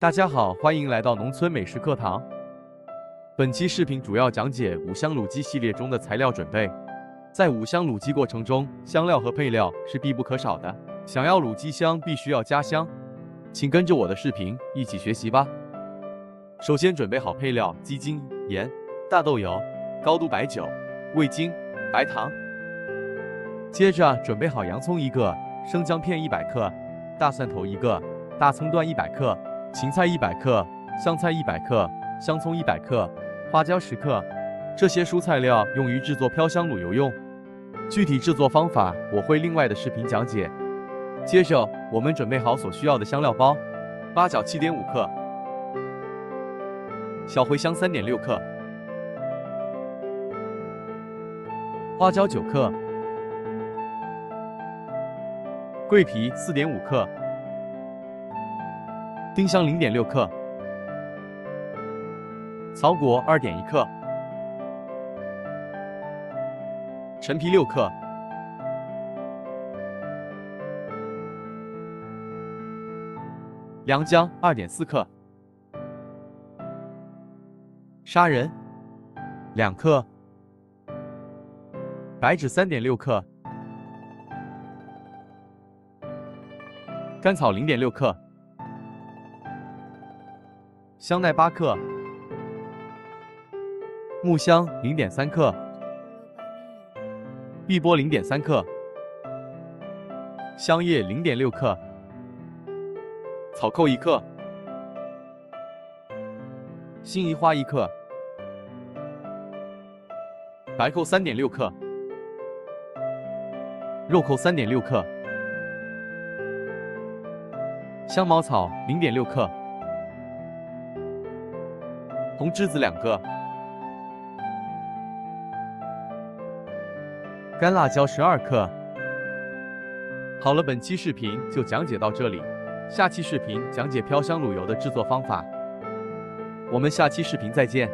大家好，欢迎来到农村美食课堂。本期视频主要讲解五香卤鸡系列中的材料准备。在五香卤鸡过程中，香料和配料是必不可少的。想要卤鸡香，必须要加香。请跟着我的视频一起学习吧。首先准备好配料：鸡精、盐、大豆油、高度白酒、味精、白糖。接着准备好洋葱1个、生姜片100克、大蒜头1个、大葱段100克、芹菜100克、香菜100克、香葱100克、花椒10克。这些蔬菜料用于制作飘香卤油用。具体制作方法我会另外的视频讲解。接着我们准备好所需要的香料包：八角7.5克、小茴香3.6克、花椒9克、桂皮4.5克、丁香0.6克、草果2.1克、陈皮6克、良姜2.4克、砂仁2克、白芷3.6克、甘草0.6克、香奈8克、木香0.3克、碧波0.3克、香叶0.6克、草寇1克、辛夷花1克、白蔻3.6克、肉蔻3.6克、香茅草0.6克、红栀子2个、干辣椒12克。好了，本期视频就讲解到这里，下期视频讲解飘香卤油的制作方法。我们下期视频再见。